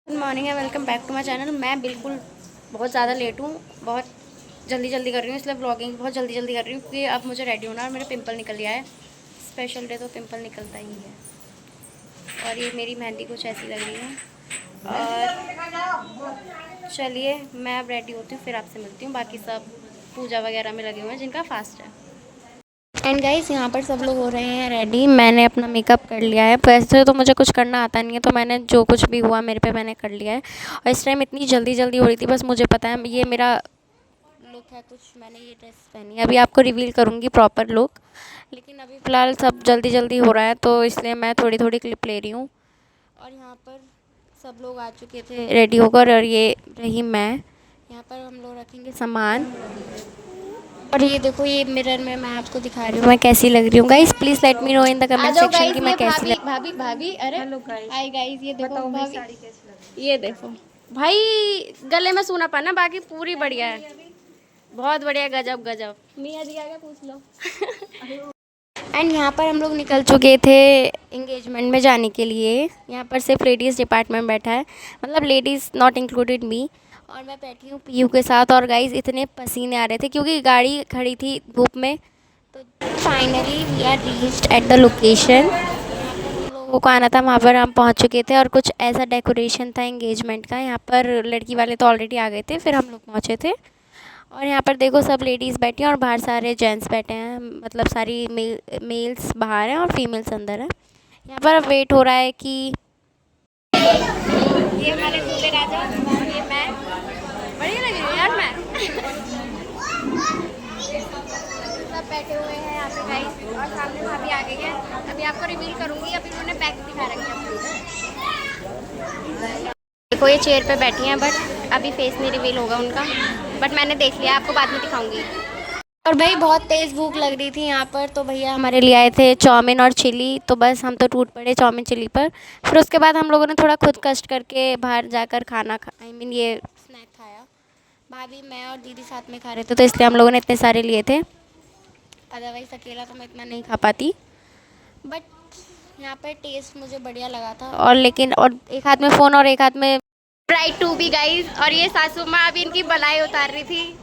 Good morning and welcome back to my channel. मैं बिल्कुल बहुत ज़्यादा लेट हूँ, बहुत जल्दी जल्दी कर रही हूँ, इसलिए ब्लॉगिंग बहुत जल्दी जल्दी कर रही हूँ क्योंकि अब मुझे रेडी होना है और मेरे पिंपल निकल गया है। स्पेशल डे तो पिंपल निकलता ही है। और ये मेरी मेहंदी कुछ ऐसी लग रही है। और चलिए मैं अब रेडी होती हूँ, फिर आपसे मिलती हूँ। बाकी सब पूजा वगैरह में लगे हुए हैं जिनका फास्ट है। एंड गाइस यहाँ पर सब लोग हो रहे हैं रेडी। मैंने अपना मेकअप कर लिया है। वैसे तो मुझे कुछ करना आता नहीं है, तो मैंने जो कुछ भी हुआ मेरे पे मैंने कर लिया है। और इस टाइम इतनी जल्दी जल्दी हो रही थी, बस मुझे पता है ये मेरा लुक है कुछ। मैंने ये ड्रेस पहनी है, अभी आपको रिवील करूँगी प्रॉपर लुक, लेकिन अभी फ़िलहाल सब जल्दी जल्दी हो रहा है तो इसलिए मैं थोड़ी थोड़ी क्लिप ले रही हूँ। और यहाँ पर सब लोग आ चुके थे रेडी होकर, और ये रही मैं। यहाँ पर हम लोग रखेंगे सामान। और ये देखो, ये मिरर में मैं आपको दिखा रही हूँ मैं कैसी लग रही हूँ। Guys please let me know in the comment section कि मैं कैसी लग। भाभी भाभी अरे हेलो गाइस, हाय गाइस, ये देखो भाभी, साड़ी कैसी लग। ये देखो भाई, गले में सूना पाना, बाकी पूरी बढ़िया है, बहुत बढ़िया, गजब गजब। मियाँ जी आगे पूछ लो। एंड यहाँ पर हम लोग निकल चुके थे एंगेजमेंट में जाने के लिए। यहाँ पर सिर्फ लेडीज़ डिपार्टमेंट बैठा है, मतलब लेडीज़ नॉट इंक्लूडेड मी। और मैं बैठी हूँ पीयू के साथ। और गाइस इतने पसीने आ रहे थे क्योंकि गाड़ी खड़ी थी धूप में। तो finally we are reached at the location. लोगों को आना था, वहाँ पर हम पहुँच चुके थे। और कुछ ऐसा डेकोरेशन था एंगेजमेंट का। यहाँ पर लड़की वाले तो ऑलरेडी आ गए थे, फिर हम लोग पहुँचे थे। और यहाँ पर देखो सब लेडीज़ बैठी हैं और बाहर सारे जेंट्स बैठे हैं, मतलब सारी मेल्स बाहर हैं और फीमेल्स अंदर हैं। यहाँ पर अब वेट हो रहा है कि ये हमारे दूल्हे राजा और ये मैं, बढ़िया लग रही हूँ यार मैं। सब बैठे हुए हैं यहाँ पे गाइस, और सामने भाभी आ गई है। अभी आपको रिवील करूँगी, अभी उन्होंने बैग दिखा रखी है। देखो ये चेयर पे बैठी हैं, बट अभी फेस नहीं रिवील होगा उनका, बट मैंने देख लिया, आपको बाद में दिखाऊंगी। और भाई बहुत तेज़ भूख लग रही थी यहाँ पर, तो भैया हमारे लिए आए थे चाउमीन और चिली, तो बस हम तो टूट पड़े चाउमीन चिली पर। फिर उसके बाद हम लोगों ने थोड़ा खुद कष्ट करके बाहर जाकर खाना ये स्नैक खाया। भाभी मैं और दीदी साथ में खा रहे थे, तो इसलिए हम लोगों ने इतने सारे लिए थे, अदरवाइज़ अकेला तो मैं इतना नहीं खा पाती। बट यहाँ पर टेस्ट मुझे बढ़िया लगा था। और लेकिन और एक हाथ में फ़ोन और एक हाथ में ब्राइड टू बी गाइज। और ये सासू माँ अभी इनकी बलाई उतार रही थी।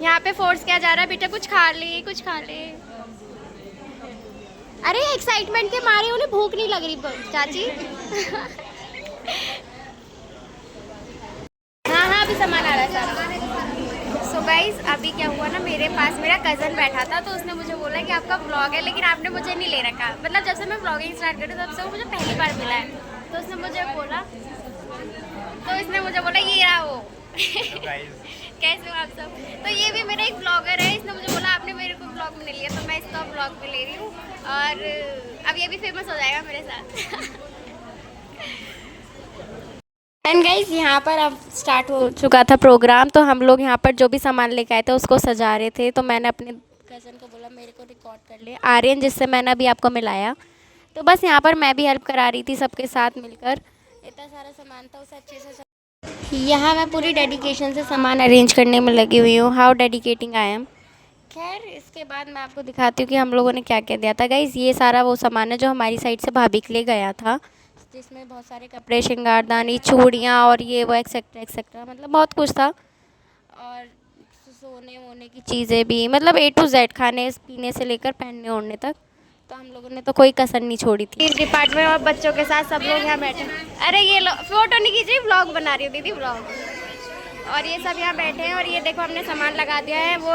यहाँ पे फोर्स किया जा रहा है, बेटा कुछ खा ले कुछ खा ले। अरे एक्साइटमेंट के मारे उन्हें भूख नहीं लग रही चाची। हाँ हाँ अभी सामान आ रहा है सारा। सो गाइज अभी क्या हुआ ना, मेरे पास मेरा कज़न बैठा था, तो उसने मुझे बोला कि आपका ब्लॉग है, लेकिन आपने मुझे नहीं ले रखा। मतलब जब से मैं ब्लॉगिंग स्टार्ट करी तब से वो मुझे पहली बार मिला है। तो उसने मुझे बोला ये रहा वो। कैसे हो आप सब। तो ये भी मेरा एक ब्लॉगर है, इसने मुझे बोला आपने मेरे को ब्लॉग में ले लिया, तो मैं इसका ब्लॉग में ले रही हूँ। और अब ये भी फेमस हो जाएगा मेरे साथ। एंड गाइज यहाँ पर अब स्टार्ट हो चुका था प्रोग्राम, तो हम लोग यहाँ पर जो भी सामान लेके आए थे उसको सजा रहे थे। तो मैंने अपने कज़न को बोला मेरे को रिकॉर्ड कर ले, आर्यन, जिससे मैंने अभी आपको मिलाया। तो बस यहाँ पर मैं भी हेल्प करा रही थी सबके साथ मिलकर। इतना सारा सामान था, उसे अच्छे से यहाँ मैं पूरी डेडिकेशन से सामान अरेंज करने में लगी हुई हूँ। How dedicating I am. खैर इसके बाद मैं आपको दिखाती हूँ कि हम लोगों ने क्या क्या दिया था। गाइज़ ये सारा वो सामान है जो हमारी साइड से भाभी के लिए गया था, जिसमें बहुत सारे कपड़े, श्रृंगारदानी, चूड़ियाँ और ये वो एक्सेट्रा एक्सेट्रा, मतलब बहुत कुछ था। और सोने वोने की चीज़ें भी, मतलब A to Z, खाने पीने से लेकर पहनने ओढ़ने तक। तो हम लोगों ने तो कोई कसर नहीं छोड़ी थी। इस डिपार्टमेंट और बच्चों के साथ सब लोग यहाँ बैठे। अरे ये लो फोटो नहीं खींची, व्लॉग बना रही हूँ दीदी, व्लॉग। और ये सब यहाँ बैठे हैं, और ये देखो हमने सामान लगा दिया है। वो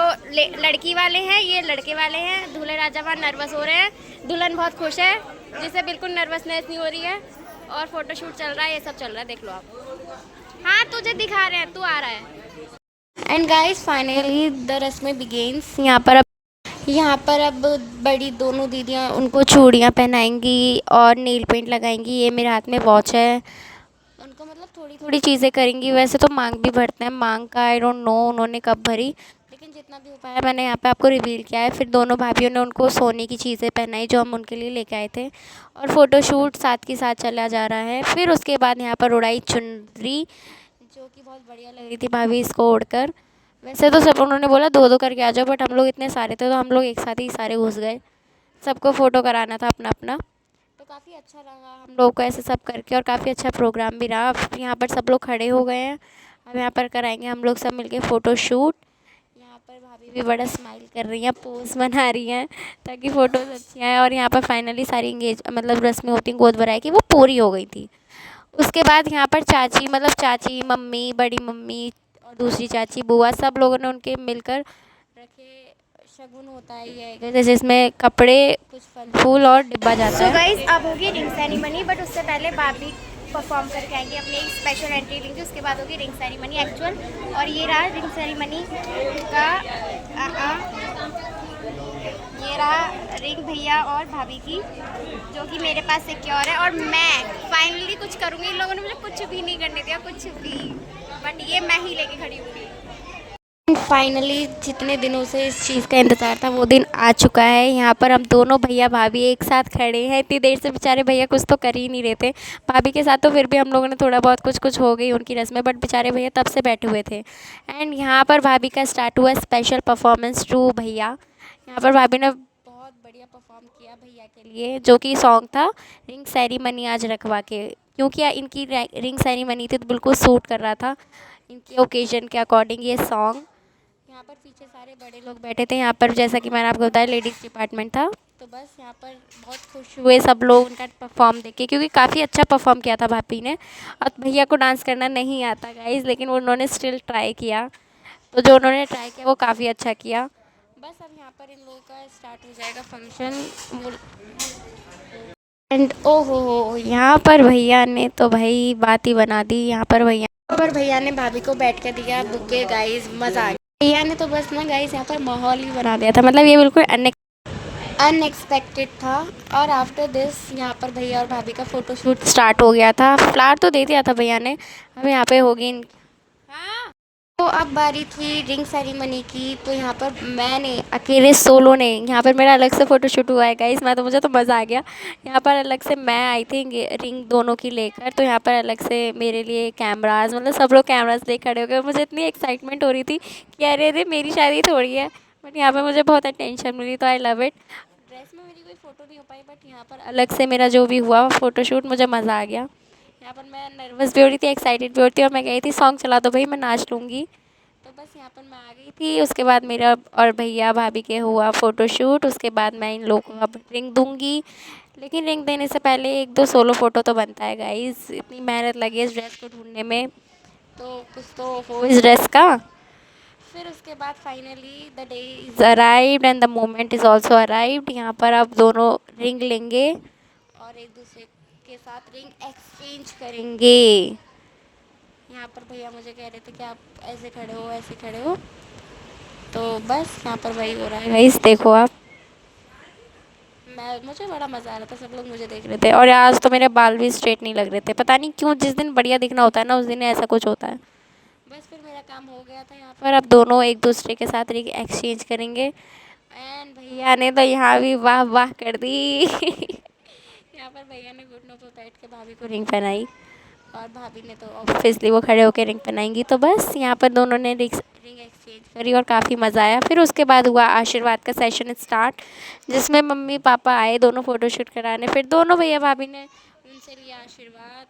लड़की वाले हैं, ये लड़के वाले हैं। दूल्हे राजा वहाँ नर्वस हो रहे हैं, दुल्हन बहुत खुश है, जिसे बिल्कुल नर्वसनेस नहीं हो रही है। और फोटोशूट चल रहा है, ये सब चल रहा है, देख लो आप। हाँ तुझे दिखा रहे हैं, तू आ रहा है। एंड गाइज फाइनली द रस्में बिगेन्स। यहाँ पर अब बड़ी दोनों दीदियाँ उनको चूड़ियाँ पहनाएंगी और नेल पेंट लगाएंगी। ये मेरे हाथ में वॉच है। उनको मतलब थोड़ी थोड़ी चीज़ें करेंगी। वैसे तो मांग भी भरते हैं, मांग का आई डोंट नो उन्होंने कब भरी, लेकिन जितना भी हो पाया मैंने यहाँ पे आपको रिवील किया है। फिर दोनों भाभीयों ने उनको सोने की चीज़ें पहनाई जो हम उनके लिए लेके आए थे। और फ़ोटोशूट साथ के साथ चला जा रहा है। फिर उसके बाद यहाँ पर उड़ाई चुनरी, जो कि बहुत बढ़िया लग रही थी भाभी इसको ओढ़कर। वैसे तो सब उन्होंने बोला दो दो करके आ जाओ, बट हम लोग इतने सारे थे तो हम लोग एक साथ ही सारे घुस गए। सबको फ़ोटो कराना था अपना अपना। तो तो काफ़ी अच्छा लगा हम लोग को ऐसे सब करके और काफ़ी अच्छा प्रोग्राम भी रहा। अब यहाँ पर सब लोग खड़े हो गए हैं, अब यहाँ पर कराएंगे हम लोग सब मिलके फ़ोटोशूट। यहाँ पर भाभी भी बड़ा स्माइल कर रही हैं, पोज़ बना रही हैं ताकि फ़ोटोज़ अच्छी आएँ। और यहाँ पर फाइनली सारी मतलब रस्में होती हैं गोद भराई की, वो पूरी हो गई थी। उसके बाद यहाँ पर चाची मतलब चाची, मम्मी, बड़ी मम्मी और दूसरी चाची, बुआ, सब लोगों ने उनके मिलकर रखे। शगुन होता है ये, जैसे इसमें कपड़े, कुछ फल फूल और डिब्बा जाता है। सो गाइस अब होगी रिंग सेरेमनी, बट उससे पहले भाभी परफॉर्म करके आएंगे, अपनी एक स्पेशल एंट्री लेंगे, उसके बाद होगी रिंग सेरेमनी एक्चुअल। और ये रहा रिंग सेरेमनी का ये रहा रिंग भैया और भाभी की, जो कि मेरे पास सिक्योर है। और मैं फाइनली कुछ करूँगी, इन लोगों ने मुझे कुछ भी नहीं करने दिया, कुछ भी, बट ये मैं ही लेके खड़ी हूँगी। फाइनली जितने दिनों से इस चीज़ का इंतज़ार था वो दिन आ चुका है। यहाँ पर हम दोनों भैया भाभी एक साथ खड़े हैं। इतनी देर से बेचारे भैया कुछ तो कर ही नहीं रहे थे। भाभी के साथ तो फिर भी हम लोगों ने थोड़ा बहुत कुछ कुछ हो गई उनकी रस्में, बट बेचारे भैया तब से बैठे हुए थे। एंड यहाँ पर भाभी का स्टार्ट हुआ स्पेशल परफॉर्मेंस टू भैया। यहाँ पर भाभी ने बहुत बढ़िया परफॉर्म किया भैया के लिए, जो कि सॉन्ग था रिंग सेरेमनी आज रखवा के, क्योंकि इनकी रिंग सेरेमनी थी तो बिल्कुल सूट कर रहा था इनके ओकेजन के अकॉर्डिंग ये सॉन्ग। यहाँ पर पीछे सारे बड़े लोग बैठे थे। यहाँ पर जैसा कि मैंने आपको बताया लेडीज़ डिपार्टमेंट था, तो बस यहाँ पर बहुत खुश हुए सब लोग उनका परफॉर्म देख के, क्योंकि काफ़ी अच्छा परफॉर्म किया था भाभी ने। और भैया को डांस करना नहीं आता गाइस, लेकिन उन्होंने स्टिल ट्राई किया, तो जो उन्होंने ट्राई किया वो काफ़ी अच्छा किया। बस अब यहाँ पर इन लोगों का स्टार्ट हो जाएगा फंक्शन। एंड ओ हो यहाँ पर भैया ने तो भाई बात ही बना दी। यहाँ पर भैया ने भाभी को बैठ कर दिया बुके, गाइस मज़ा आ गया। भैया ने तो बस ना गाइस यहाँ पर माहौल ही बना दिया था, मतलब ये बिल्कुल अनएक्सपेक्टेड था। और आफ्टर दिस यहाँ पर भैया और भाभी का फ़ोटोशूट स्टार्ट हो गया था। फ्लावर तो दे दिया था भैया ने। अब यहाँ पे होगी हाँ। तो अब बारी थी रिंग सेरेमनी की, तो यहाँ पर मैंने अकेले सोलो ने यहाँ पर मेरा अलग से फ़ोटोशूट हुआ है गाइस। मैं तो मुझे तो मज़ा आ गया। यहाँ पर अलग से मैं आई थी रिंग दोनों की लेकर, तो यहाँ पर अलग से मेरे लिए कैमराज, मतलब सब लोग कैमराज ले खड़े हो गए। मुझे इतनी एक्साइटमेंट हो रही थी कि अरे अरे मेरी शादी थोड़ी है, बट यहाँ पर मुझे बहुत अटेंशन मिली, तो आई लव इट। ड्रेस में मेरी कोई फ़ोटो नहीं हो पाई, बट यहाँ पर अलग से मेरा जो भी हुआ फ़ोटोशूट, मुझे मज़ा आ गया। यहाँ पर मैं नर्वस भी हो रही थी, एक्साइटेड भी हो रही थी, और मैं कही थी सॉन्ग चला दो भाई मैं नाच लूँगी। तो बस यहाँ पर मैं आ गई थी। उसके बाद मेरा और भैया भाभी के हुआ फ़ोटोशूट। उसके बाद मैं इन लोगों को अब रिंग दूँगी, लेकिन रिंग देने से पहले एक दो सोलो फ़ोटो तो बनता है गाइस। इतनी मेहनत लगी है इस ड्रेस को ढूंढने में, तो कुछ तो हो इस ड्रेस का। फिर उसके बाद finally the day is arrived and the moment is also arrived. यहाँ पर अब दोनों रिंग लेंगे और एक दूसरे के साथ रिंग एक्सचेंज करेंगे। यहाँ पर भैया मुझे कह रहे थे कि आप ऐसे खड़े हो ऐसे खड़े हो, तो बस यहाँ पर वही हो रहा है गाइस, देखो आप। मुझे बड़ा मज़ा आ रहा था, सब लोग मुझे देख रहे थे। और आज तो मेरे बाल भी स्ट्रेट नहीं लग रहे थे, पता नहीं क्यों, जिस दिन बढ़िया दिखना होता है ना उस दिन ऐसा कुछ होता है। बस फिर मेरा काम हो गया था। यहाँ पर अब दोनों एक दूसरे के साथ रिंग एक्सचेंज करेंगे। एंड भैया ने तो यहाँ भी वाह वाह कर दी। यहाँ पर भैया ने घुटनों पर बैठ के भाभी को रिंग पहनाई, और भाभी ने तो ऑब्वियसली वो खड़े होकर रिंग पहनाएंगी। तो बस यहाँ पर दोनों ने रिंग एक्सचेंज करी और काफ़ी मज़ा आया। फिर उसके बाद हुआ आशीर्वाद का सेशन स्टार्ट, जिसमें मम्मी पापा आए दोनों फ़ोटोशूट कराने। फिर दोनों भैया भाभी ने उनसे लिया आशीर्वाद।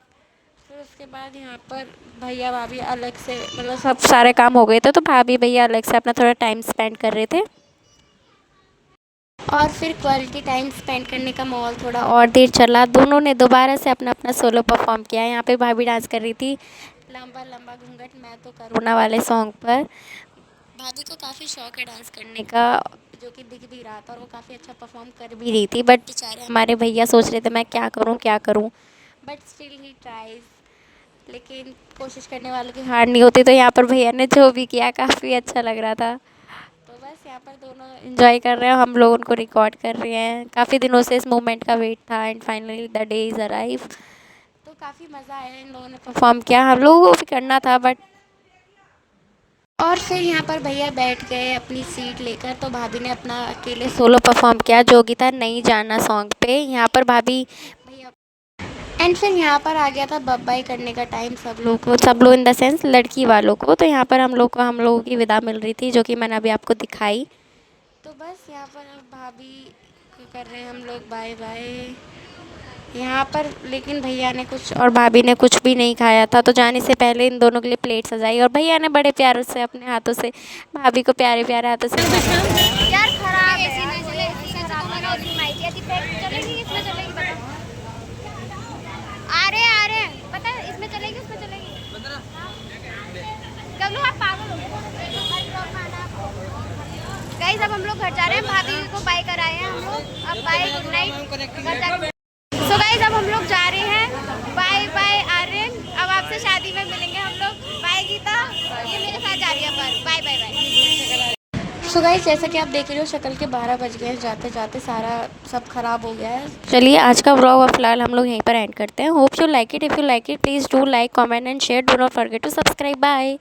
फिर उसके बाद यहाँ पर भैया भाभी अलग से, मतलब सब सारे काम हो गए थे, तो भाभी भैया अलग से अपना थोड़ा टाइम स्पेंड कर रहे थे। और फिर क्वालिटी टाइम स्पेंड करने का माहौल थोड़ा और देर चला। दोनों ने दोबारा से अपना अपना सोलो परफॉर्म किया। यहाँ पे भाभी डांस कर रही थी लंबा लंबा घूंघट, मैं तो करुणा वाले सॉन्ग पर। भाभी को काफ़ी शौक है डांस करने का, जो कि दिख भी रहा था, और वो काफ़ी अच्छा परफॉर्म कर भी रही थी। बट बेचारे हमारे भैया सोच रहे थे मैं क्या करूँ, बट स्टिल ही ट्राइज। लेकिन कोशिश करने वालों की हार नहीं होती, तो यहाँ पर भैया ने जो भी किया काफ़ी अच्छा लग रहा था। तो बस यहाँ पर दोनों एंजॉय कर रहे हैं, हम लोग उनको रिकॉर्ड कर रहे हैं। काफ़ी दिनों से इस मोमेंट का वेट था, and finally the day is arrive. तो काफ़ी मज़ा आया, इन लोगों ने परफॉर्म किया, हम लोगों को भी करना था बट। और फिर यहाँ पर भैया बैठ गए अपनी सीट लेकर, तो भाभी ने अपना अकेले सोलो परफॉर्म किया जो कि था नहीं जाना सॉन्ग पे। यहाँ पर भाभी भैया, एंड फिर यहाँ पर आ गया था बाय करने का टाइम सब लोग को, सब लोग इन द सेंस लड़की वालों को। तो यहाँ पर हम लोगों की विदा मिल रही थी, जो कि मैंने अभी आपको दिखाई। तो बस यहाँ पर अब भाभी को कर रहे हैं हम लोग बाय बाय। यहाँ पर लेकिन भैया ने कुछ और भाभी ने कुछ भी नहीं खाया था, तो जाने से पहले इन दोनों के लिए प्लेट सजाई और भैया ने बड़े प्यार से अपने हाथों से भाभी को प्यारे प्यारे हाथों से खाना खिलाया। यार खराब है यार, चलेगी इसमें चलेगी आ रहे हैं पता है, इसमें चलेगी उसमें चलेगी। गगलू आप पागल हो गाइस। अब हम लोग घर जा रहे हैं, भाभी को बाय कराए हैं हम लोग। अब bye, good night. So guys अब हम लोग जा रहे हैं, बाय बाय आर्यन। अब आपसे शादी में मिलेंगे हम लोग। बाय गीता, ये मेरे साथ जा रही है पर। Bye bye bye. So guys जैसा कि आप देख रहे हो शक्ल के 12 बज गए हैं, जाते जाते सारा सब खराब हो गया है। चलिए आज का व्लॉग और फिलहाल हम लोग यहीं पर एंड करते हैं। Hope you like it. If you like it please do like, comment and share. Do not forget to subscribe. Bye.